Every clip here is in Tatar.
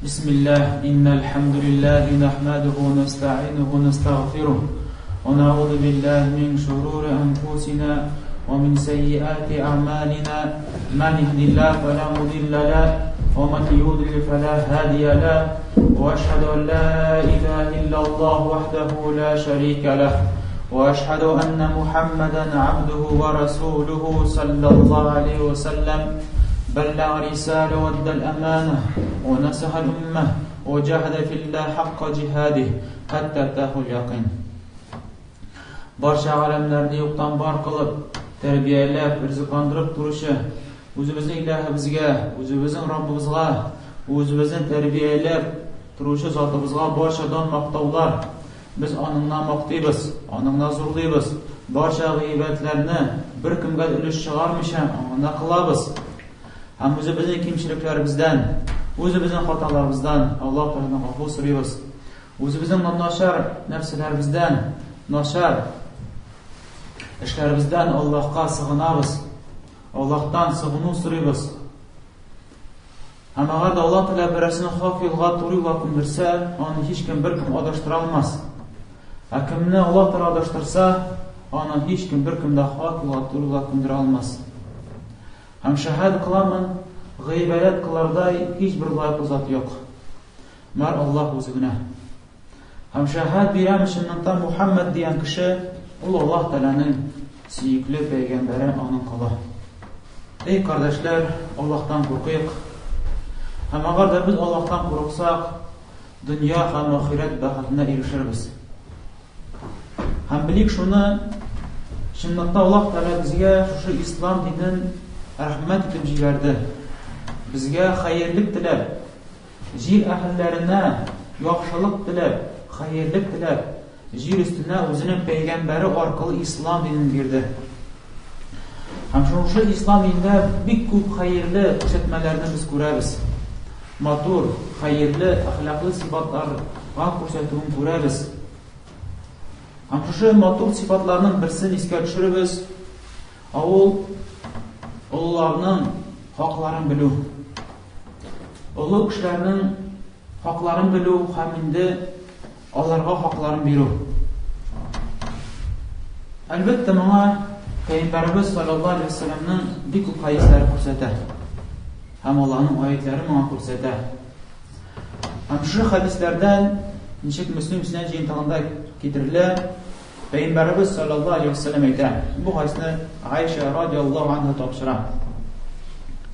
بسم الله إن الحمد لله نحمده ونستعينه ونستغفره ونعوذ بالله من شرور أنفسنا ومن سيئات أعمالنا من يهد الله فلا مضل له ومن يضلل فلا هادي له وأشهد أن لا إله إلا الله وحده لا شريك له وأشهد أن محمدا عبده ورسوله صلى الله عليه وسلم بلغ رسالة وأدى الأمانة ونصح الأمة وجاهد في الله حق جهاده حتى أتاه اليقين. Barcha alamlarni yo'qdan bor qilib, tarbiyalab, rizqlantirib turishi, o'zimizning ilahimizga, o'zimizning Robbimizga, o'zimizni tarbiyalab turishi zotimizga barchadan maqtovlar. Biz onundan maqtaymiz, onundan zo'rlaymiz. Barcha g'iybatlarni bir kimga ulush chiqarmishan, onundan qilamiz. Ham o'zimizning kimchiliklarimizdan, o'zimizning xatolarimizdan Alloh taolodan afv so'raymiz. O'zimizning noshar nafslarimizdan, noshar ishlarimizdan Allohga sig'inamiz. Allohdan sig'inu so'raymiz. Ham agar Alloh taolo birasini haq yo'lga to'g'ri yo'lga qo'ndirsa, uni hech kim bir kim adashtira olmas. Kimni Alloh taolo adashtirsa, uni hech kim bir kimda haq yo'lga to'g'ri yo'lga qo'ndira olmas. Ham shahad qilaman, g'iybat qilarday hech bir loyiq zot yo'q. Mar Alloh o'zigina. Ham shahad beramiz shundan Muhammad degan kishi Alloh taolaning suyukli paygambari onun quli. Ey qardoshlar, Allohdan qo'rqaylik. Ham agar biz Allohdan qo'rqsak, dunyo ham oxirat baxtiga erishamiz. Ham bilik shuni, shundan Alloh taolo bizga shu islom dinining rahmat etib jigardi. Bizga xayrlik tilab, jir ahillarına yaxshilik tilab, xayrlik tilab, jir ustuna o'zining paygambari orqali islom dinini berdi. Ham shu islom dinida bir ko'p xayrli ko'rsatmalarni biz ko'ramiz. Motor, xayrli, axloqli sifatlarga ko'rsatuvini ko'ramiz. Ham shu motor sifatlarning birisini esga tushiramiz. Ullarning haqlarini biluv. Ulug' kishilarning haqlarini biluv hamda ularga haqlarini beruv. Albatta menga Payg'ambarimiz sallallohu alayhi vasallamning bir ko'p hadislari ko'rsatadi. Ham Allohning oyatlari menga ko'rsatadi. Ham shu hadislardan nechik Muslim sunan jintag'ida keltiriladi. Payg'ambarimiz sallallohu alayhi vasallam aytadi. Bu hadisni Aisha radhiyallohu anha topshiradi.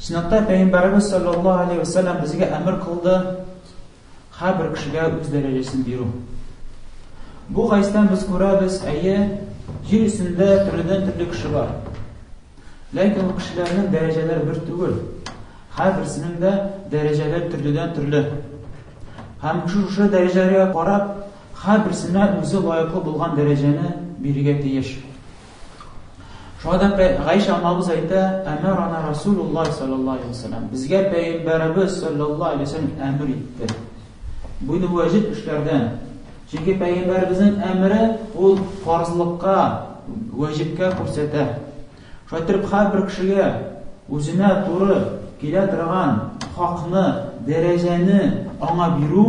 Shunday Payg'ambarimiz sallallohu alayhi vasallam bizga amr qildi, har bir kishiga o'z darajasini beru. Bu hadisdan biz ko'ramiz, yer ustida turli kishi bor. Lekin bu kishilarning darajalari bir tugul. Har birisining de darajalari turli. Ham shu darajalarga qarab, har birisine o'zi loyiqli bo'lgan darajani biriga tegish. Şurada Ayşe anamız aytdi, "Amarana Rasululloh sallallohu alayhi vasallam." Bizga Payg'ambarimiz sallallohu alayhi vasallam amr etdi. Bu vojib ishlardan. Chunki Payg'ambarimizning amri u farzlikka, vojibga ko'rsatadi. Sho'tirib har bir kishiga o'zina to'g'ri kela turgan haqni, darajani ona beru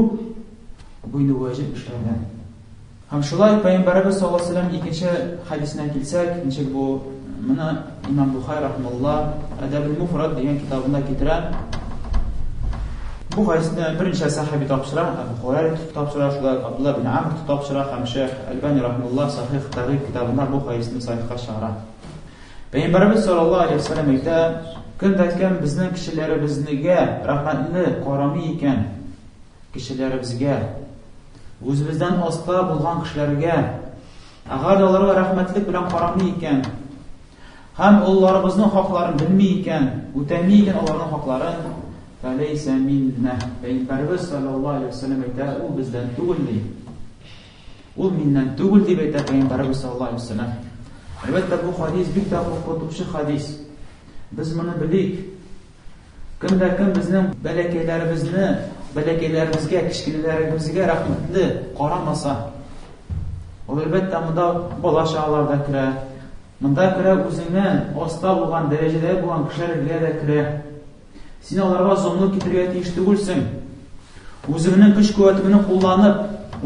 bu vojib ishlardan. Ham shulay Payg'ambarimiz sallallohu alayhi vasallam ikkinchi hadisdan kelsak, nechik bu mana Imom Buxoriy rahimahulloh Adabul Mufrad degan kitobida keltiradi. Bu hadisni birinchi sahibi topshiradi, Abu Hurayra topshiradi, shulay Abdullah ibn Amr topshiradi, ham Shayx Albani rahimahulloh Sahih Targ'ib kitobida bu hadisni sahihga chiqaradi. Payg'ambarimiz sallallohu alayhi vasallam aytadi, "Kundatgan bizning kishilarimizga rahmatli qarami ekan, kishilarimizga o'zimizdan ostda bo'lgan kishilarga agar ularga rahmatlik bilan qaramay ekan, ham ularımızın haqlarini bilmay ekan, o'tamay ekan ularning haqlarini, falaysa minna." Payg'ambarimiz sallallohu alayhi vasallam aytadi, u bizdan tugul deydi. U mendan tugul deb aytadi Payg'ambarimiz sallallohu alayhi vasallam. Albatta bu hadis bitta qo'rqituvchi hadis. Biz buni bilik. Kim bizning balakaylarimizga, kichkinalarimizga rahmatli qaramasa, albatta bunda bola chaqalarda kira, bunda kira o'zingdan osta bo'lgan darajada bo'lgan kishilarga kira. Sen ularga zo'rlik keltirgan ish tugulsin. Үзеңнең көч-куәтеңне кулланып,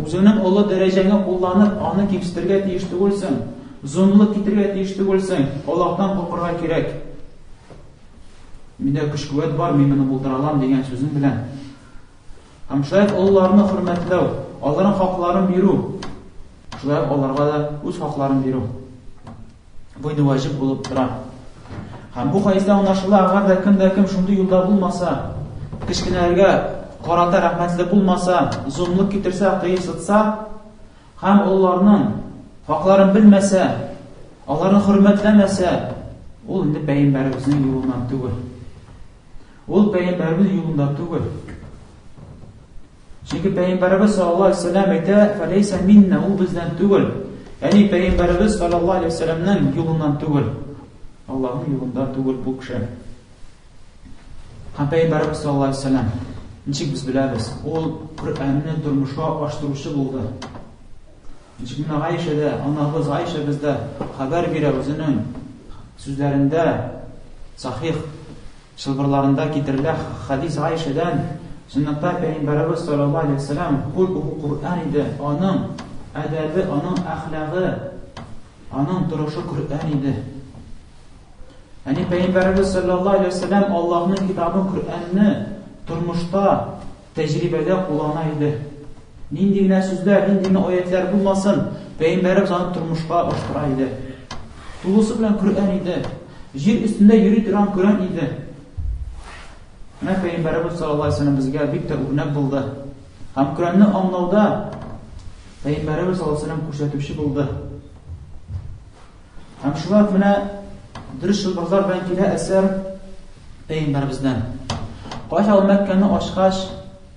үзеңнең олы дәрәҗәңне кулланып, аны кимсетергә тиеш түгелсең. Зонлык китергә тиеш түгелсең. Аллаһтан куркырга кирәк. Миндә көч-куәт бар, мин моны булдыра алам дигән сүзең белән. Һәм шулай олларны хөрмәтләү, аларның хакларын бирү, шулай аларга да үз хакларын бирү. Бу инде ваҗиб булып тора. Һәм бу хәдистә аңлашыла, әгәр дә кем шундый юлда булмаса, кечкенәләргә карата рәхмәтле булмаса, зулмлык китерсә, кыйсытса, һәм аларның хакларын белмәсә, аларны хөрмәтләмәсә, ул инде пәйгамбәребезнең юлыннан түгел. Ул пәйгамбәребез юлында түгел. Чөнки пәйгамбәребез саллаллаһу алейһи ва саллям әйтә: "Фалейса минна", ул бездән түгел. Ягъни пәйгамбәребез саллаллаһу алейһи ва саллямның юлыннан түгел. Аллаһның юлында түгел бу кеше. Һәм пәйгамбәребез саллаллаһу алейһи ва саллям, ничек без беләбез, ул Коръәнне тормышка аштыручы булды. Ничек менә Гайшәдә, анабыз Гайша бездә хәбәр бирә, үзенең сүзләрендә, сахих шылбырларында китерелә хадис Гайшәдән, Sünnətdə Peyğəmbərimiz sallallahu aleyhi ve sellem Kur'an idi. Onun ədəbi, onun əxləqi, onun duruşu Kur'an idi. Yəni Peyğəmbərimiz sallallahu aleyhi ve sellem Allah'ın kitabın Kur'anını turmuşda, təcribədə kullana idi. Nindigine sözlər, nindigine ayetlər bulmasın, Peyğəmbərimiz onu turmuşda aştıra idi. Tulusu bilən Kur'an idi. Yer üstündə yürü duran Kur'an idi. Nə Peyğəmbərimiz sallallahu aleyhi ve sellem bizə bir də örnək buldu. Həm Kur'an'ı anlauda Peyğəmbərimiz sallallahu aleyhi ve sellem күрсәтүче buldu. Həm şulay mənə dürüst şılbırlar bilən kilə əsər Peyğəmbərimizdən. Qaç al Məkkəni açqaç,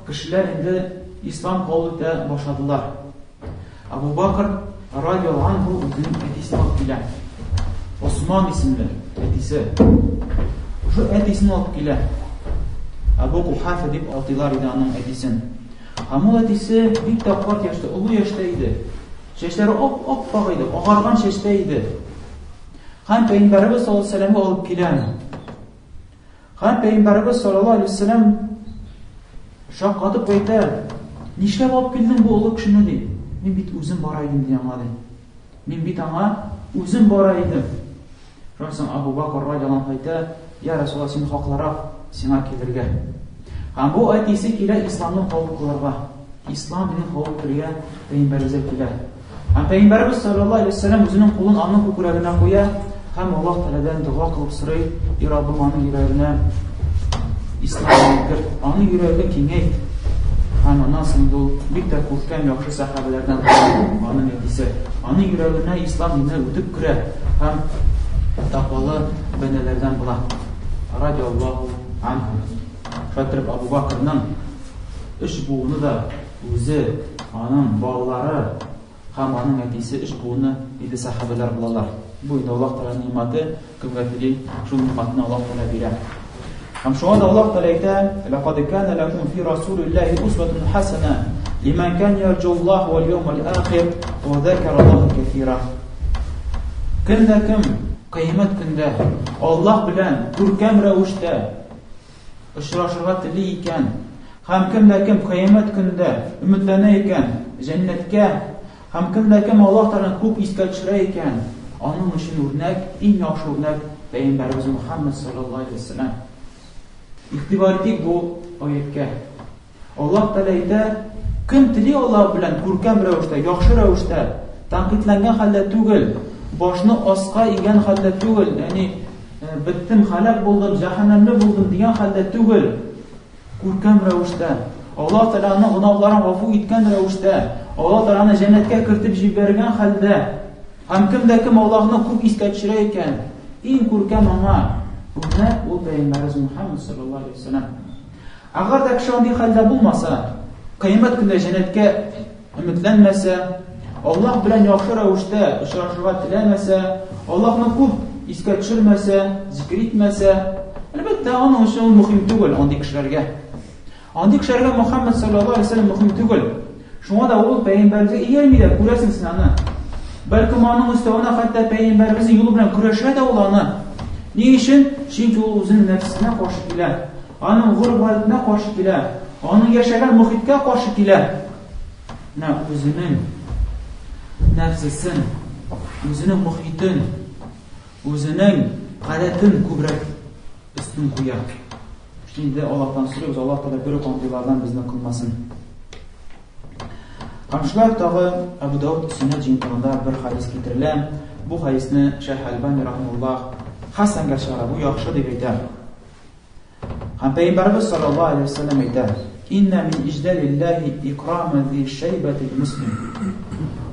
kişilər indi İslam qabul etə başladılar. Abu Bakr radiyallahu anhu özünün ətisi alıb kilə. Osman isimli ətisi. Şu ətisini alıb kilə. Abu Quhafa deyib aldılar idi onun ətisin. Ama o ətisi bir tapqat yaşda, ulu yaşda idi. Şeşləri op-op-bağ idi, ağarğan şeşdə idi. Həm Peyğəmbərimiz sallallahu aleyhi ve sellem'i alıb kilən. Həm Peyğəmbərimiz sallallahu aleyhi ve sellem şaqqatıb aytər, "Nişləb alıb kildin bu ulu kişini?" deyib. "Min bit uzun baraydım" deyən adı. "Min bit ana uzun baraydım." Şonsan Abu Bakr radiyallahu anh aytər, "Ya Resulullah, sen haqlaraq sənə kelirgə." Həm bu aytisi kilə İslamın qabul qılarğa. İslam dinin qabul qırıya Peyğəmbərimizə kilə. Həm Peyğəmbərimiz sallallahu aleyhi ve sellem özünün qulun anın kukurəqinə qoya, həm Allah tələdən dua qılıb sırayı, "Ya Rabbim, anın yüreğinə İslam'ı kır, anın yüreğinə kengeyt." Həm ondan sonra bir də qurtqən yaxşı sahabələrdən anın etisi. Anın yüreğinə İslam dinə ötüb kırə, həm taqvalı bəndələrdən bula. Radiyallahu anhu. Şatrib Abu Bakr'ın üç buğunu da özü, anın bağları, həm anın ətisi üç buğunu idi sahabələr bulalar. Bu indi Allah Teala nimeti, kıvvetli, şu nimetini Allah Teala birə. Həm şu anda Allah Teala etə, "Laqad kana lakum fi Rasulillahi uswatun hasana liman kana yarjullaha wal yawmal akhir wa zakara Allaha kaseera." Kimdə kim kıyamet gündə Allah bilən görkəm rəvişdə uçraşırğa tili ikən, həm kimdə kim kıyamet gündə ümitlənə ikən cənnətkə, həm kimdə kim Allah Teala'nı көп искә төшерә ikən, onun üçün örnək, ən yaxşı örnək Peyğəmbərimiz Muhammed sallallahu aleyhi ve sellem. İhtibar etdik bu ayetə. Allah Teala aytə, kim tili Allah bilən görkəm rəvişdə, yaxşı rəvişdə, tənqidlənən halda түгел, başını asqa igen halda түгел, yəni bittim, halak buldum, cehennemli buldum diyen halde түгел, görkəm rəvişdə, Allah Teala'nın günahlarını ғafu etken rəvişdə, Allah Teala'nı cennetke kırtıp jibergen halde, hem kimdə kim Allah'ını көп искә төшерә икән, en görkəm ona örnək ol Peyğəmbərimiz Muhammed sallallahu aleyhi ve sellem. Əgər də kişi andi halda bulmasa, kıyamet gündə cennetke ümitlənməsə, Allah bilən yaxşı rəvişdə uçraşırğa tiləməsə, Allah'ını көп искә төшермәсә, zikr etməsə, əlbəttə onun üçün mühim түгел andi kişilərə. Andi kişilərə Muhammed sallallahu aleyhi ve sellem mühim түгел. Şuna da ol Peyğəmbərimizə eğilməydə görəsin sənəni. Bəlkə onun üstəvənə hətta Peyğəmbərimizin yolu bilən kurəşə də olanı. Ne üçün? Çünki o özünün nəfsinə qarşı bilə, onun qurbalıqına qarşı bilə, Onun yaşayan muhitkə qarşı kilə. Özünün nəfsisin, özünün muhitin, özünün qalətin kübrək üstün qoyar. Şimdi Allah'tan soruyoruz. Allah da böyle kontrollerden bizden kılmasın. Komşular dağı Ebu Davud Sünnet cintarında bir hadis getirilen. Bu hadisini Şeyh Albani rahimullah Hasan Gaşara bu yaxşı deyib eytər. Peyğəmbərimiz sallallahu aleyhi ve sellem eytər. İnne min icdəlillahi ikramə zi şeybətil muslim.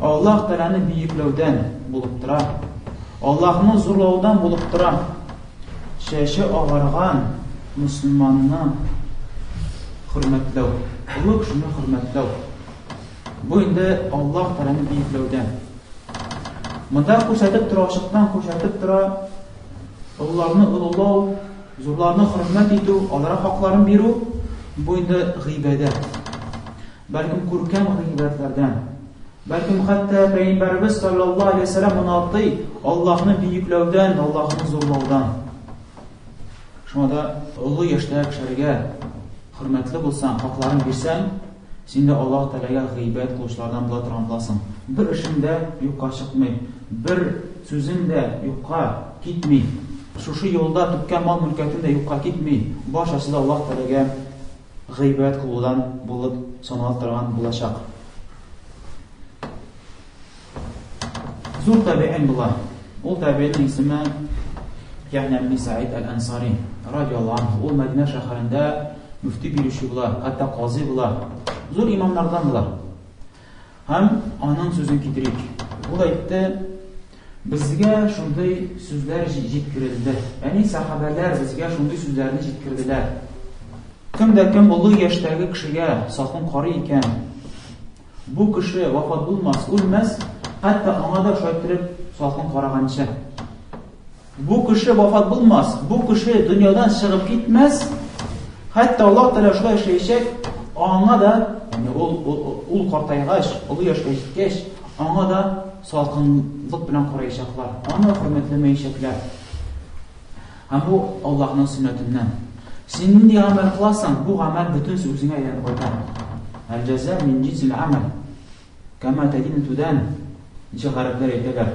Allah Teala'nı büyüklövdən bulubdıra. Allah'ın zorluğundan bulubdıra. Şəşi ağarğan Müslümanını hürmetləv. Ulu kişini hürmetləv. Bu indi Allah Teala'nı büyüklövdən. Bunda ko'rsatib tura, aşıqdan ko'rsatib tura, onlarını ılılav, zorlarını hürmet etu, onlara haklarını beru, bu indi gıybedet. Belki kurkem gıybetlerden. Belki hatta Peygamberimiz sallallahu aleyhi ve sellem onu attı, Allah'ını büyüklövdən, Allah'ını zorlavdan. Şuna da ulu yaşta kişilərə hürmetli bulsan, haklarını bilsən, şimdi Allah Teala'ya gıybet kılıçlardan bula turanlasın. Bir işinde yokka çıkmay, bir sözün de yokka gitmey, şu yolda tükkan mal mülketin de yokka gitmey, başası da Allah Teala'ya gıybet kılıdan bulup sonaltıran bulaşaq. Zul tabi'in bula. O tabi'in ismi Yahya ibn Sa'id el-Ansari radiyallahu anh. O Medine şəhərində müftü bir işi bular, hatta qazi bular. Zor imamlardan bular. Hem onun sözünü getirik. Bu da etti, bizge şunday sözler жеткирилdi. Yani sahabeler bizge şunday sözlerini жеткирdiler. Kimde kim ulu yaştagi kişiye sakın qarı iken, bu kişi vafat bulmaz, ölmez, hatta ona da şöyle sakın qaragancha. Bu kişi vafat bulmaz, bu kişi dünyadan çıkıp gitmez, hatta Allah Teala şöyle işleyecek, ona da yani ul qartayğaç, ulu yaşga жеткәч, ona da salqınlık bilen qarayacaklar, ona hürmetlemeyecekler. Hem bu Allah'ın sünnetinden. Senin diye amel kılarsan, bu amel bütün sözüne aylanıp qaytar. El ceza min cinsil amel. Kama tedin tudan. Nice garipler eyleler.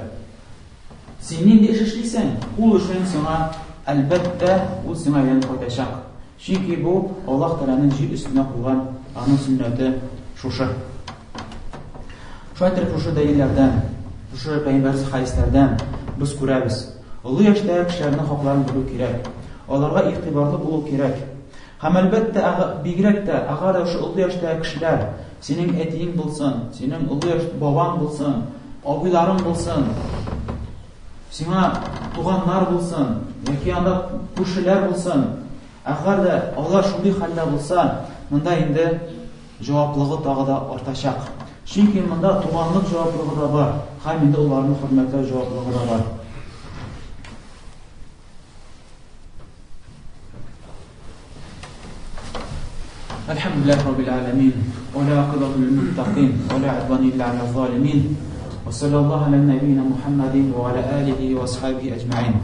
Senin de iş işliysen, ul işin sana elbette o sana aylanıp qaytacak. Çünkü bu Allah Teala'nın yer üstüne koyulan onun sünneti şuşu. Şu aytırıp şuşu deyillerden, şuşu peygambersiz hadislerden biz görəbiz. Ulu yaşta kişilərin haqlarını bilmək kerak. Onlara ixtibarlı olmaq kerak. Hem elbette bigirək də agar şu ulu yaşta kişilər senin etiyin bulsun, senin ulu yaşta baban bulsun, abiların bulsun, sana tuğanlar bulsun, yoki anda kuşilər bulsun. Agar da Allah şunday halda bulsa, bunda indi javoblığı dağı da artacaq. Çünkü bunda tuğanlık javoblığı da var. Hem indi onların hürmetli javoblığı da var. Elhamdülillahi Rabbil alemin. Ve la akıbatu lil muttaqin. Ve la udvane illa alel zalimin. Ve sallallahu ala nebiyyina Muhammedin ve ala alihi ve ashabihi ecmaîn.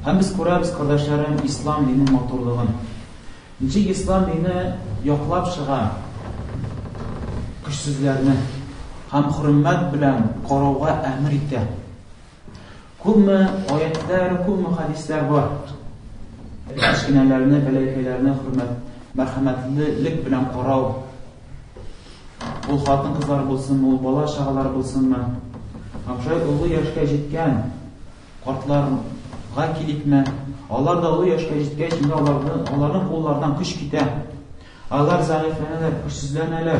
Hem biz kardeşlerim İslam dininin motorluğun. Nice İslam dini yoklap çığa güçsüzlerini hem hürmet bilen qarauğa emir etti. Kümme ayetler, kümme hadisler var. Eşkinelerini, melekelerine hürmet, merhametlilik bilen qarau. Ol hatın kızlar bulsun, ol bala şağalar bulsun mu? Hem şöyle ulu yaşka jetken qartlarga kilikme. Onlar da ulu yaşka jetken şimdi onların kollardan kış gite. Onlar zayıflanırlar, güçsüzlenirler.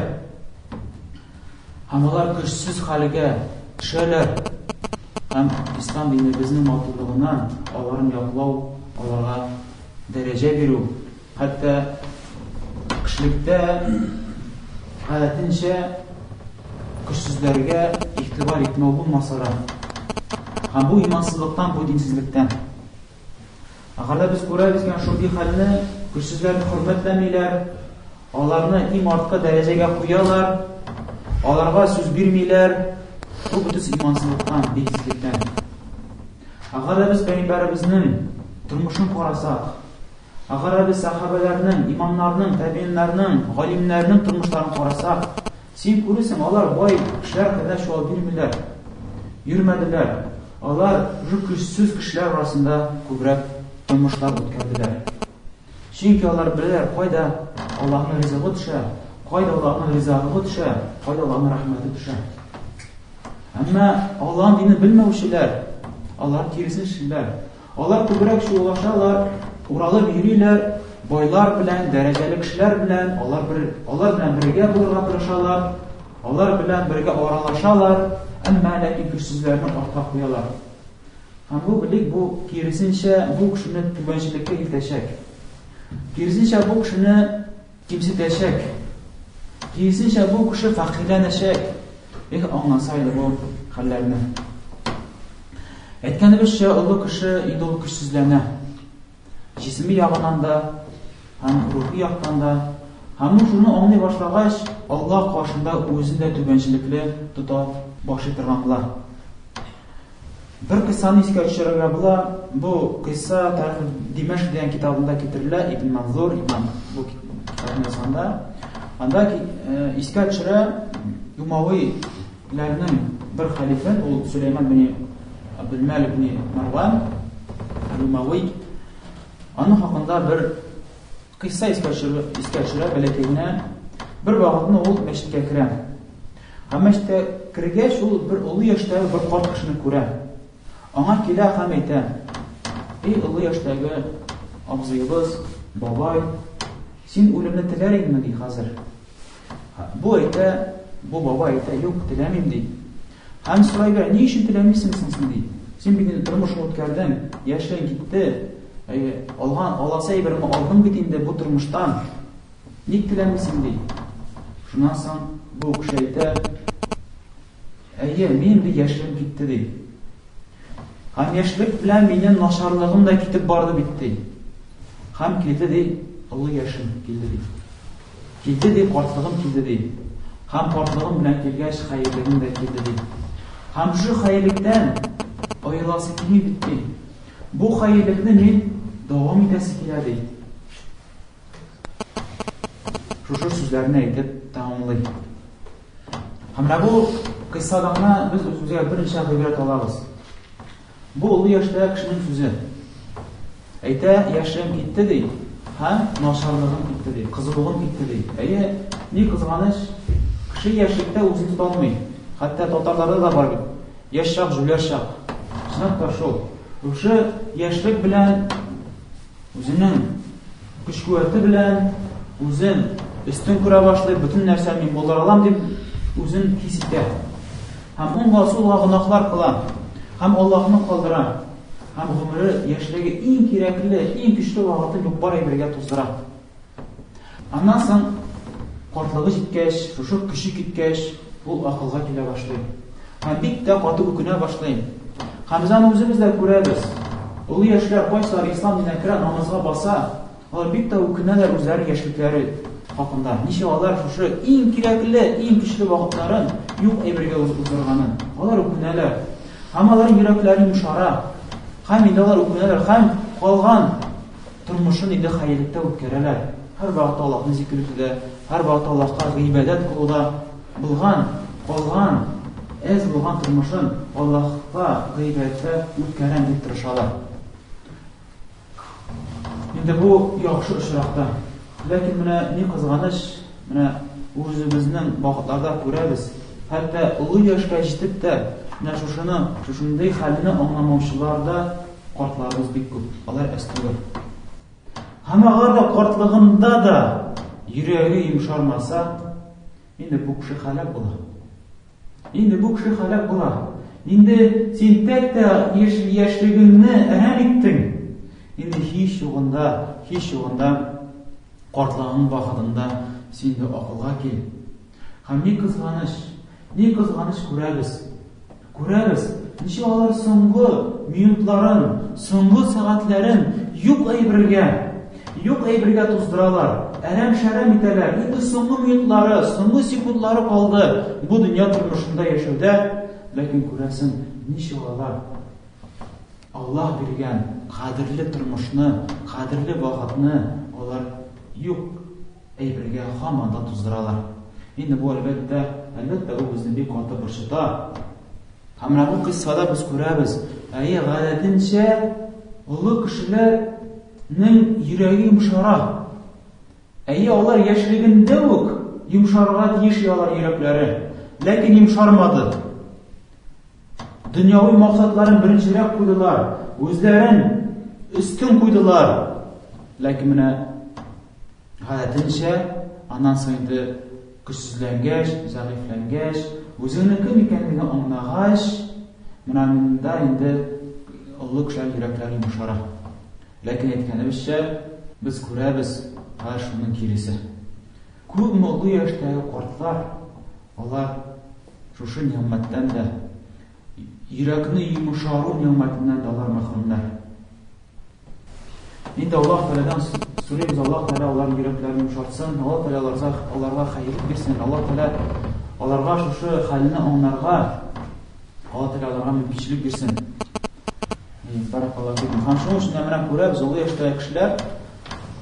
Hem onlar güçsüz halige düşerler. Hem İslam dini bizim matulluğundan onların yaklav, onlara derece veriyor. Hatta kışlıkta adetince güçsüzlerge ihtibar etme olunmasa da hem bu imansızlıktan, bu dinsizlikten. Agarda biz görəbizken şu bir halini güçsüzlerini hürmetlemeyler, onlarını imartka dereceye koyarlar, onlarga söz vermeyler, bu bütün imansızlıktan, dinsizlikten. Agarda biz Peygamberimizin turmuşunu qarasaq, Agar biz sahabelerinin, imamlarının, tabiinlerinin, galimlerinin tırmışlarını karasaq, sen görürsen, onlar vay kişiler kadar şu al bilmirler, yürümediler. Onlar güçsüz kişiler arasında kübrak tırmışlar ötkerdiler. Çünkü onlar bilirler, kayda Allah'ın rızası düşer, kayda Allah'ın rızalığı düşer, kayda Allah'ın rahmeti düşer. Ama Allah'ın dinini bilmevşiler, Allah'ın tirisini şiller. Onlar kübrak şu ulaşarlar, uralı biriler, boylar bilen, dereceli kişiler bilen, onlar bilen birge bulurga tırışarlar, onlar bilen birge oralaşarlar, ama lakin güçsüzlerini ortak koyarlar. Hem bu bilik bu kirisince bu kişinin tübençilikte ilteşek. Kirisince bu kişini kimsiteşek. Kirisince bu kişi fakirleneşek. Anlasaydı bu hallerini. Etkenimizce o kişi idol güçsüzlerine. Cismi yağından da, hem ruhi yağdan da, hem şunu anlay başlagaç Allah karşında özünde tübençilikli tuta başlatırganlar. Bir kıssani iske düşürüyorlar. Bu kıssa Tarih Dimeşk diyen kitabında getirilir. İbn Manzur, bu kitabın yazanda. Anda iske düşürü Umavilerinin bir halife, o Süleyman bin Abdülmalik bin Marwan Umavi. Onun hakkında bir kıssa iske düşürü belirttiğine bir vaxtında o meşrike kiren. Ha meşrike kirgeç o bir ulu yaşta bir kart kişini kuren. Ona kila ham ayta, ey ulu yaşdagi abzıyımız, babay, sen ölümni tilaringmi dey hazır. Bu ayta, bu baba ayta, yok tilamayim dey. Hem so'rayga, ne için tilamaysan sen dey. Sen bir gün turmushni o'tkarding, yoshing ketdi. Olsa ibrimni oldim bitingda bu turmushdan. Ne tilamaysan dey. Shundan so'ng bu kishi ayta, men de yoshim ketdi dey. Hem yaşlık bilen menin naşarlığım da kitip bardı bitti. Hem kildi dey, ulu yaşım kildi dey. Kildi dey, kartlığım kildi dey. Hem kartlığım bilen kilgeç hayırlığım da kildi dey. Hem şu hayırlıktan ayılası kimi bitti. Bu hayırlıkını men devam etesi kiler dey. Şu sözlerini aytıp tamamlayın. Hamra bu kıssadan biz özümüze birinci ibret alırız. Bu ulu yaşta kişinin sözü. Ayta yaşım gitti dey. Ha naşarlığım gitti dey. Kızılığım gitti dey. Ne kızganış? Kişi yaşlıkta özünü tutulmuyor. Hatta Tatarlarda da var. Yaşak, jülerşak. Sınıf da şu. Şu yaşlık bilen özünün güç kuvveti bilen özün üstün kura başlayıp bütün nersemin bollar alam deyip özün hisitte. Hem onga sulga günahlar kılan. Hem Allah'ını kaldıran, hem ömrü yaşlığı en gerekli, en güçlü vaxtı yukarı birge tuzdıran. Ondan sonra kartlığı gitkeş, şu kişi gitkeş, bu akılga kile başlayın. Hem bir de katı okuna başlayın. Hamzanı özümüzde görürüz. Ulu yaşlılar başlar İslam dinine kiren namazga basa, onlar bir de okunalar özleri yaşlıkları hakkında. Nişe onlar şu en gerekli, en güçlü vaxtların yok birge uzdurganın. Onlar okunalar. Hem onların yürekleri yumuşara, hem indalar okunalar, hem kalgan turmuşun indi hayırlıkta ötkereler. Her vaxtda Allah'ın zikrinde, her vaxtda Allah'a ibadet kılıda kalgan, ez bulgan turmuşun Allah'a gıybette ötkeren deyip tırışalar. Şimdi bu yaxşı ışırakta. Lakin ne kızganış, özümüzün vaxtlarda görürüz. Hatta ulu yaşka yetip de şunday halini anlamavçılarda kartlarımız bek köp. Onlar estigir. Hem ağırda kartlığında da yüreği yumuşarmasa, şimdi bu kişi halak ola. Şimdi sen tek de yaşlılığını ehem ettin. Şimdi hiç yoğunda kartlığın vaxtında sen de akılga gel. Hem ne kızganış görürüz. Nişe onlar soğuk minutların, soğuk saatlerin yok birge tuzduralar. Erem iteler. Şimdi soğuk minutları, soğuk sekundları kaldı. Bu dünya turmuşunda yaşıyordu. Lakin görürsen nişe onlar Allah биргән кадерле тормышны, кадерле вакытны алар юк әйбергә һаман да туздыралар. Инде бу әлбәттә ул безне бик каты борчыта. Һәм бу кыссада без күрәбез, гадәтенчә олы кешеләрнең йөрәге йомшара. Алар яшьлегендә үк йомшарга тиеш алар йөрәкләре, ләкин йомшармады. Дөньяви максатларын беренчерәк куйдылар, үзләрен üstün куйдылар. Ләкин менә гадәтенчә аннан соң инде көчсезләнгәч, зәгыйфләнгәч, үзенең кем икәнлеген аңлагач, менә монда инде олы кешеләр йөрәкләре йомшара. Ләкин әйткәнебезчә, без күрәбез шуның киресе. Күп олы яшьтәге картлар, алар шушы нигъмәттән дә, йөрәкне йомшару нигъмәтеннән дә алар мәхрүмнәр. Инде Аллаһ Тәгаләдән сорыйбыз, Аллаһ Тәгалә аларның йөрәкләрен йомшартсын, Аллаһ Тәгалә аларга хәйрлек бирсен, Аллаһ Тәгалә аларга шушы хәлне аңларга, Аллаһ Тәгалә аларга мөмкинчелек бирсен. Баракаллаһу фикум. Һәм шуның өчен менә күрәбез, олы яшьтәге кешеләр,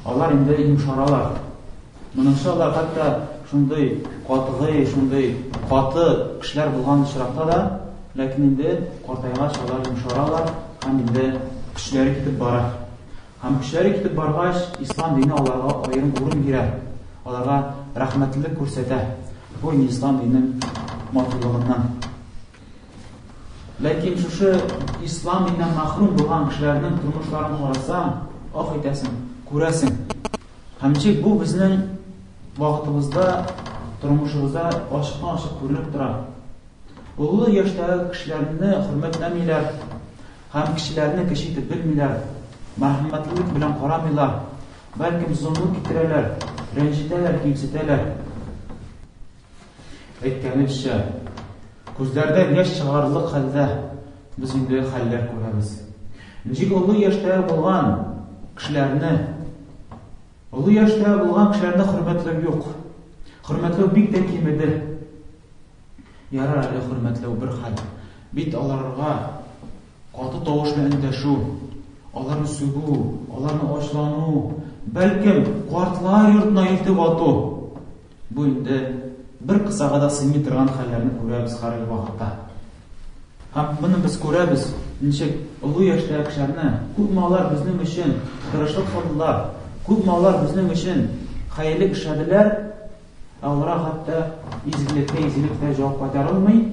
алар инде йомшаралар. Моныңча алар хәтта шундый катгый, шундый каты кешеләр булган очракта да, ләкин инде картайгач алар йомшаралар, һәм инде көчләре китеп бара. Һәм көчләре китеп баргач, ислам дине аларга аерым урын бирә. Аларга рәхмәтлек күрсәтә. Бу ислам диненең матурлыгыннан. Ләкин шушы ислам диненнән мәхрүм булган кешеләрнең тормышларын карасаң, әйтәсең, күрәсең. Һәм ничек бу безнең вакытыбызда, тормышыбызда ачыктан-ачык күренеп тора. Олы яшьтәге кешеләрне хөрмәтләмиләр, һәм кешеләрне кеше итеп белмиләр, мәрхәмәтлелек белән карамыйлар, бәлки зулым китерәләр, рәнҗетәләр, кимсетәләр. Әйткәнебезчә, күзләрдән яшь чыгарлык хәлдә без инде хәлләр күрәбез. Ничек олы яшьтәге булган кешеләрне, олы яшьтәге булган кешеләрне хөрмәтләү юк. Хөрмәтләү бик тә кимеде. Ярар әле хөрмәтләү бер хәл. Бит аларга каты тавыш белән эндәшү, аларны сүгү, аларны ачлану, бәлкем картлар йортына илтеп ату. Бу инде бер кысага да сыймый торган хәлләрне күрәбез һәр вакытта. Һәм моны без күрәбез, ничек олы яшьтәге кешеләрне, күпме алар безнең өчен тырышлык кылдылар, күпме алар безнең өчен хәерлек эшләделәр, аларга хәтта изгелеккә җавап кайтарылмый,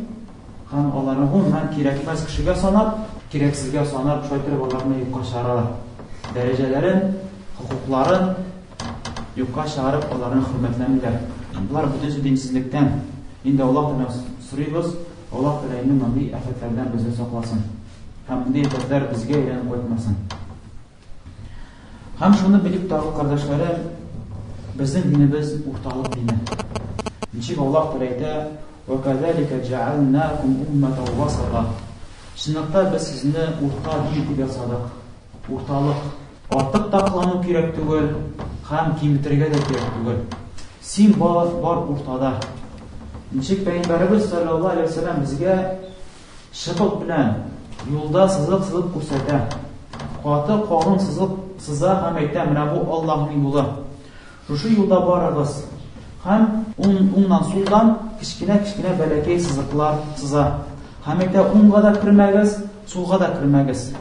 һәм аларны гомумән кирәкмәс кешегә санап, кирәксезгә санап, шайтырып аларны юкка чыгаралар. Дәрәҗәләрен, хукукларын юкка чыгарып, аларны хөрмәтләмиләр. Булар бөтен динсезлектән. Инде Аллаһ Тәгаләдән сорыйбыз, Аллаһ Тәгалә мондый афәтләрдән безне сакласын. Һәм мондый афәтләр безгә әйләнеп кайтмасын. Һәм шуны белеп торган кардәшләрем, безнең динебез урталык дине. Ничек Аллаһ Тәгалә әйтә: "Ва кадалика джаалнакум умматан васата." Чынлыкта біз сезне урта дин итеп ясадык. Урталык. Артык та кылану кирәк түгел, һәм кимитергә дә кирәк түгел. Син бар уртада. Ничек Пәйгамбәрбез саллаллаһу алейхи ва саллям безгә шыбык белән юлда сызып күрсәтә. Каты калын сыза һәм әйтә: "Менә бу Аллаһның юлы. Шушы юлда барыгыз." Һәм уңнан сулдан кичкенә бәләкәй сызыклар сыза. Һәм әйтә: "Уңга да кирмәгез, сулга да кирмәгез."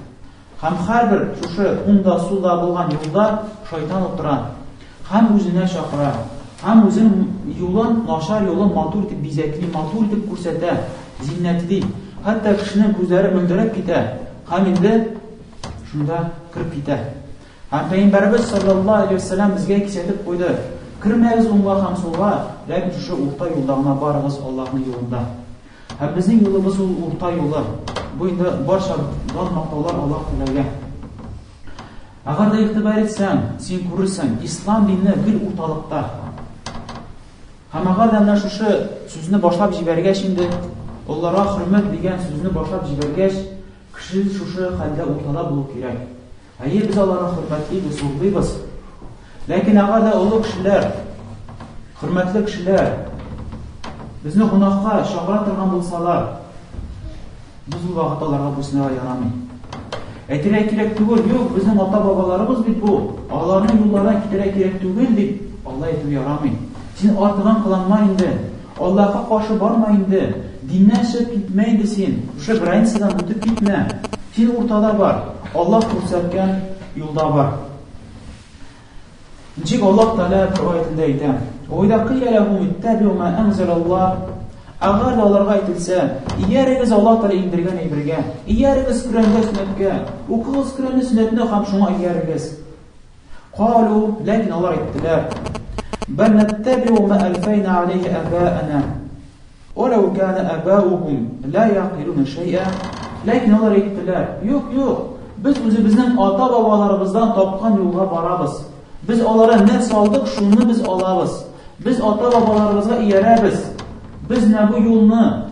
Һәм һәрбер шушы уңда, сулда булган юлда шайтан утыра. Һәм үзенә чакыра. Һәм үзенең юлын, начар юлын матур итеп бизәкли, матур итеп күрсәтә, зиннәтли. Хәтта кешенең күзләре мөлдерәп китә. Һәм инде шунда киреп китә. Һәм Пәйгамбәрбез саллаллаһу алейхи ва саллям безгә кисәтеп куйды: "Кирмәгез уңга һәм сулга, ләкин шушы урта юлда гына барыгыз, Аллаһның юлында." Һәм безнең юлыбыз ул урта юлы. Бу инде барча мактаулар Аллаһ Тәгаләгә. Әгәр дә игътибар итсәң, син күрерсең, ислам дине гел урталыкта. Һәм әгәр дә менә шушы сүзне башлап җибәргәч инде, Аллаһка хөрмәт дигән сүзне башлап җибәргәч, кеше шушы хәлдә уртада булу кирәк. Без аларны хөрмәтлибез, зурлыйбыз. Ләкин әгәр дә олы кешеләр, хөрмәтле кешеләр безне гөнаһка чакыра торган булсалар, без ул вакыт аларга буйсынырга ярамый. Әйтергә кирәк түгел, юк, безнең ата-бабаларыбыз бит бу. Аларның юлларына китәргә кирәк түгел дип Алла әйтеп ярамый. Син артыган кыланма инде. Аллаһка каршы барма инде. Диннән чыгып китмә инде син. Шушы границадан үтеп китмә. Син уртада бар. Аллаһ күрсәткән юлда бар. Ничек Аллаһ Тәгалә бер аятында әйтә: "Ойда кыйля лахум иттабиу ма анзалаллаһ". Агар аларга әйтелсә, иярегез Аллаһ Тәгалә индергән әйбергә, иярегез Коръәнгә, сүннәткә, укыгыз Коръәнне, сүннәтне һәм шуңа иярегез. Калу, ләкин алар әйттеләр: "Бәл наттабиу ма алфайна алейһи абаана, валау кана абаухум ла яқилуна шайъа". Ләкин алар әйттеләр: "Юк, юк, без үзебезнең ата-бабаларыбыздан тапкан юлга барабыз. Без аларга нәр салдык, шуны без алабыз. Без ата-бабаларыбызга иярәбез. Biz менә бу юлны,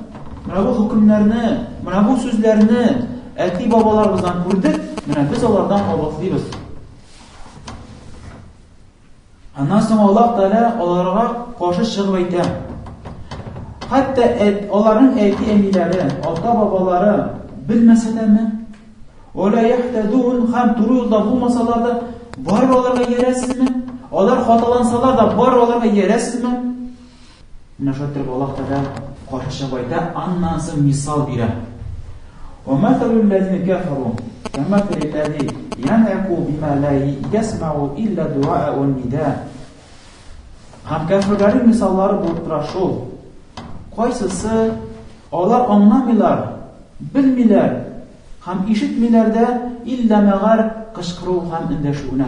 менә бу хөкемнәрне, менә бу сүзләрне әти-бабаларыбыздан күрдек, менә без алардан кабатлыйбыз". Аннан соң Аллаһ Тәгалә аларга каршы чыгып әйтә: "Хәтта аларның әти-әниләре, ата-бабалары белмәсәләрме, вала яхтадун, һәм туры юлда булмасалар да, барып аларга иярәсезме? Алар хаталансалар да, барып аларга иярәсезме?" Менә шулай Аллаһ Тәгалә каршы чыгып әйтә, аннан соң мисал бирә. وَمَثَلُ الَّذِينَ كَفَرُوا كَمَثَلِ الَّذِي يَنْعِقُ بِمَا لَا يَسْمَعُ إِلَّا الدُّعَاءَ وَالنِّدَاءَ. Һәм кафирләрнең мисаллары булып тора шул. Кайсысы алар аңламыйлар, белмиләр һәм ишетмиләр дә, илля мәгәр кычкыру һәм эндәшүне.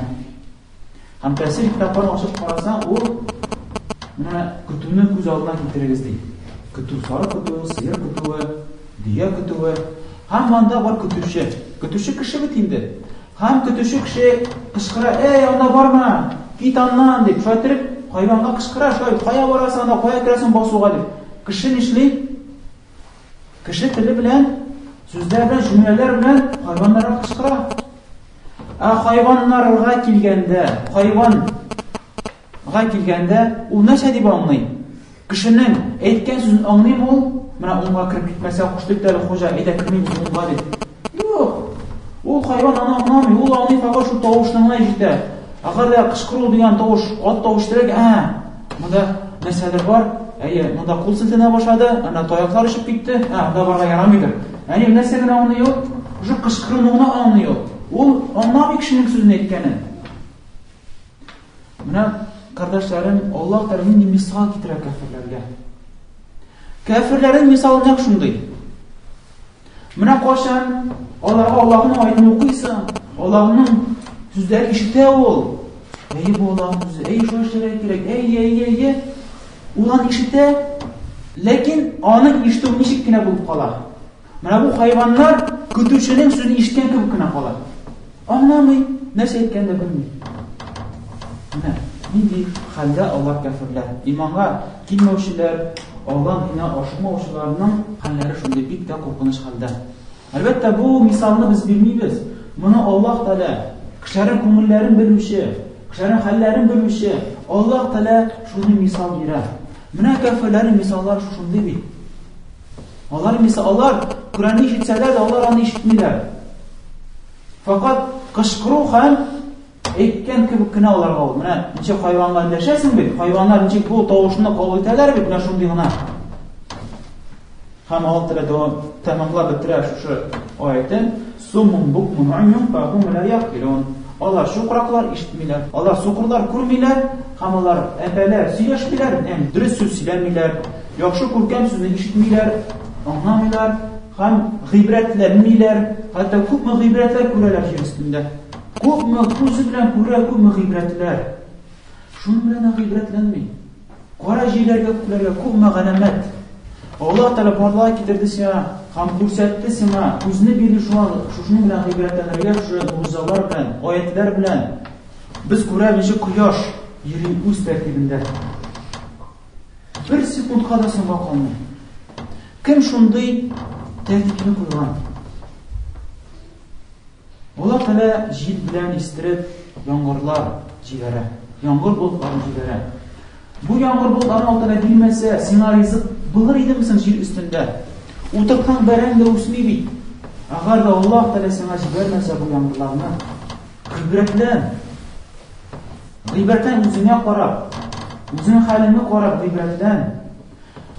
Һәм тәфсир китапларын ачып карасаң, ул менә көтүне күз алдына китерегез ди. Көтү, сары көтү, сыер көтүе, дия көтүе. Һәм анда бар көтүче. Көтүче кеше бит инде. Һәм көтүче кеше кычкыра: "Эй, анда барма, кит аннан", дип шайтырып, хайванга кычкыра, "Шулай, кая барасың, анда кая керәсең басуга", дип. Кеше нишли? Кеше теле белән, сүзләр белән, җөмләләр белән хайваннарга кычкыра. Хайваннарга килгәндә, ул нәрсә дип аңлый? Кешенең әйткән сүзен аңлыймы ул? Менә унга кирип китмәсә, хушлык тәле хуҗа, әйдә кирмибез унга дип. Юк. Ул хайван аны аңламый, ул аңлый фақат шу тавышның гына ишетә. Агар да кычкыру дигән тавыш, ат тавыштырак, монда нәрсәдер бар. Әйе, монда кул селтәнә башлады, ана таяклар ишеп китте. Анда барга ярамыйдыр. Әни нәрсә генә аңлый ул? Шу кычкыруны гына аңлый ул. Ул аңламый кешенең сүзен әйткәнен. Менә кардәшләрем, Аллаһ Тәгалә нинди мисал китерә кафирләргә. Кафирләрнең мисалы нәкъ шундый. Менә кашан аларга Аллаһның аятын укыйсың, Аллаһның сүзләрен ишетә ул. Әйе, бу Аллаһның сүзе, әйе, шуны эшләргә кирәк, әйе. Ул аны ишетә, ләкин аның ишетүе ничек кенә булып кала. Менә бу хайваннар көтүченең сүзен ишеткән кебек кенә кала. Аңламый, нәрсә әйткәнде белми. Менә нинди хәлдә алар кафирләр, иманга килмәүчеләр, Аллаһ диненә ашыкмаучыларның хәлләре шундый бик тә куркыныч хәлдә. Әлбәттә, бу мисалны без бирмибез. Моны Аллаһ Тәгалә, кешеләрнең күңелләрен белүче, кешеләрнең хәлләрен белүче Аллаһ Тәгалә шуны мисал бирә. Менә кафирләрнең мисаллары шундый бит. Алар Коръәнне ишетсәләр дә, алар аны ишетмиләр. Фақат кычкыру һәм әйткән кебек кенә аларга ул. Менә ничек хайванга эндәшәсең бит? Хайваннар ничек бу тавышны кабул итәләр бит? Менә шундый гына. Һәм Аллаһ Тәгалә тәмамлап бетерә шушы аятын: "Суммун букмун умюн фахум ла яқилун". Алар шукраклар ишетмиләр, алар сукырлар күрмиләр, һәм алар әпәләр сөйләшмиләр, дөрес сүз сөйләмиләр, яхшы күркәм сүзне ишетмиләр, аңламыйлар, һәм гыйбрәтләнмиләр, хәтта күпме гыйбрәтләр күрәләр җир өстендә. Күпме күзе белән күрә, күпме гыйбрәтләр. Шуның белән гыйбрәтләнми. Кара җирләргә күләргә күпме галамәт. Аллаһ Тәгалә барлыгы китерде сиңа, һәм күрсәтте сиңа, күзне бирде шуның белән гыйбрәтләнергә, шушы муҗизалар белән, аятлар белән. Без күрәбез кояш йөри үз тәртибендә. Бер секундка да соңга калмый. Кем шундый тәртипне куйган? Аллаһ Тәгалә җил белән истереп яңгырлар җибәрә. Яңгыр болытларын җибәрә. Бу яңгыр болытларын Аллаһ бирмәсә, сиңа ризык булыр идеме соң җир өстендә? Утырткан бәрәң дә үсми бит. Agar da Allah Teala sana җибәрмәсә bu яңгырларны, гыйбрәтлән үзеңә карап, үзеңнең хәлеңне карап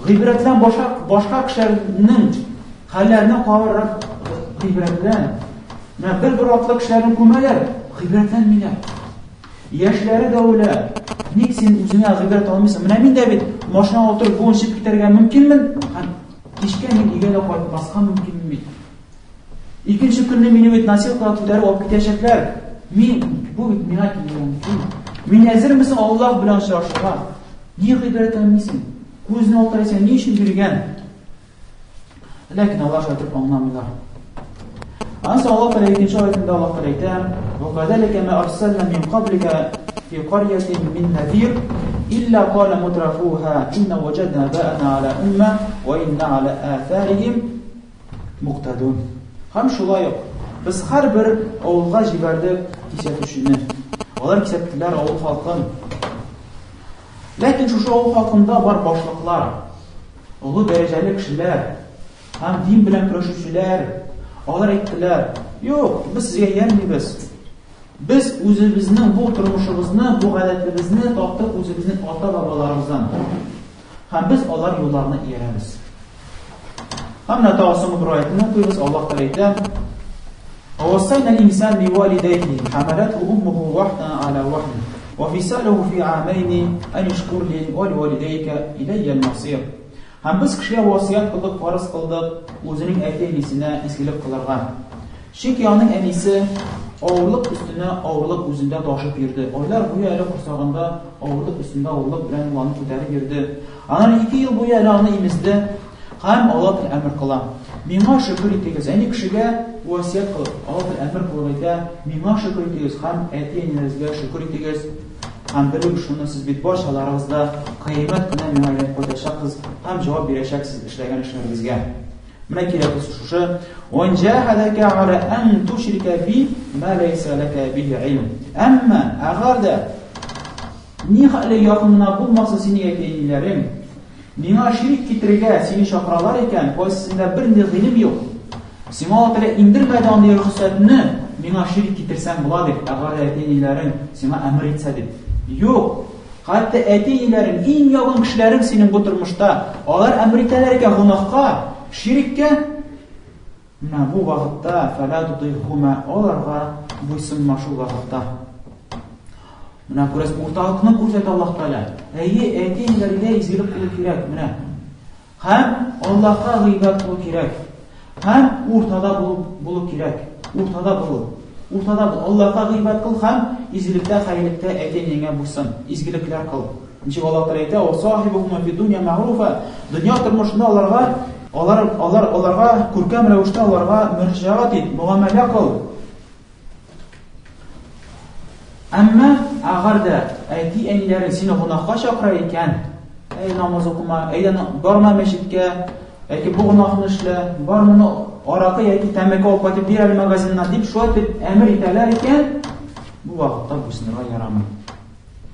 гыйбрәтлән башка кешеләрнең хәлләренә карап гыйбрәтлән. Бер атлы кешеләрне күмәләр, гыйбрәтләнмиләр. Яшьләре дә үлә. Ник син үзеңә гыйбрәт алмыйсың? Менә мин дә бит машинага утырып буын чыгып китәргә мөмкинмен. Кичкә мин өйгә дә кайтмаска мөмкинмен. Икенче көнне мине бит насилка күтәреп алып китәчәкләр. Бу бит миңа килгән. Мин әзермесең Аллаһ белән очрашырга? Ни гыйбрәтләнмисең? Күзне алтайсың, ни өчен йөргән? Ләкин Аллаһ әйтеп аңламыйлар. Анса Аллаһ Тәгалә икенче аятында Аллаһ Тәгалә әйтә: "Вакадалика ма арсална мин qablika fi qaryatin min nadhir illa qala mutrafuha inna wajadna ba'ana ala umma wa inna ala atharihim muqtadun." Һәм шулай ук без һәрбер авылга җибәрдек кисәтүчене. Алар кисәттеләр авыл халкын. Ләкин шушы авыл халкында бар башлыклар, олы дәрәҗәле кешеләр һәм дин белән көрәшүчеләр. Алар әйттеләр: "Юк, без сезгә йөрмибез. Без үзебезнең бу тормышыбызны, бу гадәтлебезне таптык үзебезнең ата-бабаларыбыздан. Һәм без алар юлларына иярәбез." Һәм тагын бер аятны укыйбыз. Аллаһ Тәгалә әйтә: "Вассайна al-insana biwalidayhi hamalathu ummuhu wahnan ala wahn wa fisaluhu fi 'amayn an yashkur li wa liwalidayka ilayya al-masir." Һәм без кешегә васыят кылдык, фарыз кылдык, үзенең әти-әнисенә изгелек кылырга. Чөнки аның әнисе авырлык өстенә авырлык үзендә ташып йөрде. Айлар буе әле курсагында авырлык өстендә авырлык белән аны күтәреп йөрде. Аннан 2 ел буе әле аны имезде. Һәм Аллаһ әмер кыла: "Миңа шөкер итегез." Әни кешегә васыят кылып, Аллаһ әмер кылып әйтә: "Миңа шөкер итегез һәм әти-әнигезгә шөкер итегез." Һәм белү шуны сез бит барчаларыгызда кыямәт көне миңа кайтачаксыз һәм җавап бирәчәксез эшләгән эшләрегезгә. Менә кирәк шушы: "Ван җахадака ала ан тушрика би ма лайса лака биhi илм." Әмма агәрдә ни хәле якынына булмаса синең әйтәләрең, миңа ширик китерергә сине чакыралар икән, кайсында бер ни гыйлем юк. Сиңа Аллаһ индермәде аны рөхсәтне, миңа ширик китерсәң була дип, агәрдә әйтәләрең сиңа әмер итсә дип. Юк. Хәтта әти-әниләрең, иң якын кешеләрең синең бу тормышта, алар әмер итәләр икән гынаһка, шириккә. Менә бу вакытта фәла тутыйхума, аларга буйсынма шул вакытта. Менә күрәс урталыкны күрсәтә Аллаһ Тәгалә. Әти-әниләргә изгелек кылу кирәк, менә. Һәм Аллаһка гыйбадәт кылу кирәк. Һәм уртада булу кирәк. Уртада булу. Аллаһка гыйбадәт кыл һәм изгелектә, хәйрлектә әти-әнигә буйсын, изгелекләр кыл. Ничек Аллаһ Тәгалә әйтә: "Ва сахибухума фи дунья ма'руфа." Дөнья тормышында аларга күркәм рәвештә аларга мөрҗәгать ит, муамәлә кыл. Әмма агәрдә әти-әниләрең сине гынаһка чакыра икән, намаз укыма, барма мәчеткә, яки бу гынаһны эшлә, бар моны аракы яки тәмәке алып кайтып бир әле магазиннан дип шулай дип әмер итәләр икән, бу вакытта буйсынырга ярамый.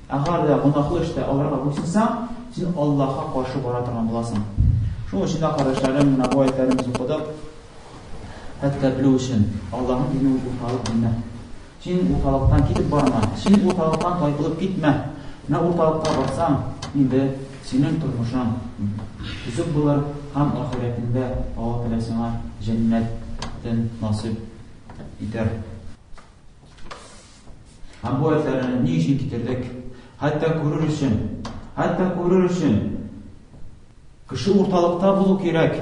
Агәрдә гынаһлы эштә аларга буйсынсаң, син Аллаһка каршы бара торган буласың. Шуның өчен кардәшләрем, менә бу аятlarımızı укыдык. Хәтта белү өчен Аллаһның дине урталык дине. Син урталыктан китеп барма, син урталыктан тайпылып китмә. Менә урталыкка барсаң, инде синең тормышың түзүк булыр һәм ахиретендә Аллаһ Тәгалә сиңа җәннәттән насыйп итәр. Һәм бу аятlarны ни өчен китердек? Хәтта күрер өчен кеше урталыкта булу кирәк.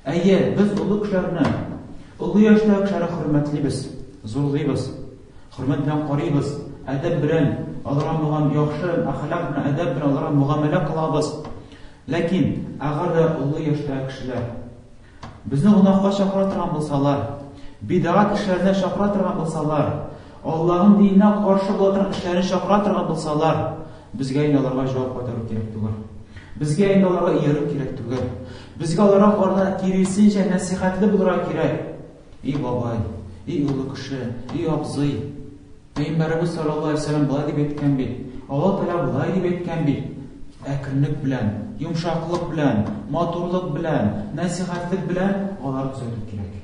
Әйе, без олы кешеләрне, олы яшьтәге кешеләрне хөрмәтлибез, зурлыйбыз, хөрмәт белән карыйбыз, әдәп белән, аларга булган яхшы әхлак белән, әдәп белән аларга муамәлә кылабыз. Ләкин агәрдә олы яшьтәге кешеләр безне гынаһка чакыра торган булсалар, бидгать эшләренә чакыра торган булсалар, Аллаһның диненә каршы була торган эшләрне чакыра торган булсалар, безгә инде аларга җавап кайтару кирәк түгел. Безгә инде аларга иярү кирәк түгел. Безгә аларга карата киресенчә насихатлы булырга кирәк. И бабай, и улы кеше, и абзый. Пәйгамбәрбез саллаллаһу алейһи ва саллям булай дип әйткән бит. Аллаһ Тәгалә булай дип әйткән бит. Әкренлек белән, йомшаклык белән, матурлык белән, насихатлык белән аларны төзәтү кирәк.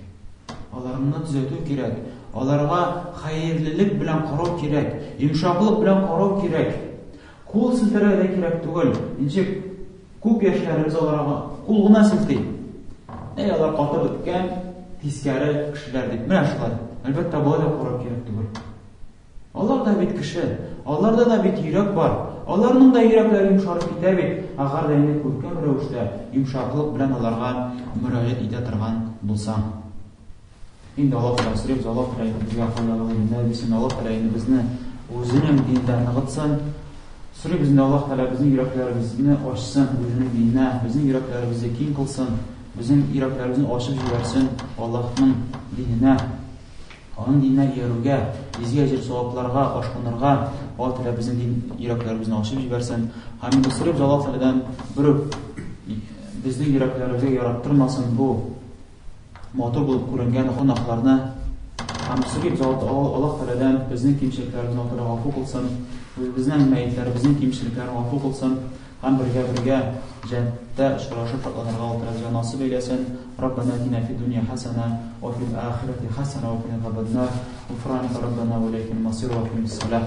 Аларны төзәтү кирәк. Аларга хәерлелек белән карау кирәк, йомшаклык белән карау кирәк. Кул селтәргә дә кирәк түгел. Ничек күп яшьләребез аларга кул гына селти. Алар катып беткән тискәре кешеләр дип. Менә шулай. Әлбәттә, болай да карау кирәк түгел. Алар да бит кеше. Аларда да бит йөрәк бар. Аларның да йөрәкләре йомшарып китә бит. Агар да инде күркәм рәвештә йомшаклык белән аларга мөрәҗәгать итә торган булсаң. Инде Аллаһ Тәгалә сөрәбез, Аллаһ Тәгалә безгә хәйләле динне бирсен, Аллаһ Тәгалә безне үзенең диндә ныгытсын. Сөрәбез инде Аллаһ Тәгалә безнең йөрәкләребезне ачсын, үзенең диненә, безнең йөрәкләребезне киң кылсын, безнең йөрәкләребезне ачып җибәрсен Аллаһның диненә. Аның диненә йөрүгә, изге әҗр савапларга ашкынырга, Аллаһ Тәгалә безнең дин йөрәкләребезне ачып җибәрсен. Һәм сөрәбез Аллаһ Тәгаләдән бер безнең йөрәкләребезгә яраттырмасын бу матур булып күренгән гынаһларны. Һәм сөрәбез Аллаһ Тәгаләдән безнең кимчелекләребезне гафу кылсын, безнең мәйетләребезнең кимчелекләрен гафу кылсын. Һәм бергә җәннәттә очрашып калганга Аллаһ насыйп әйләсен. Раббана атина фид дунья хасана ва фил ахирати хасана ва қина азабан нар. Гуфраника раббана ва илайкал масир ва aqimiss salah.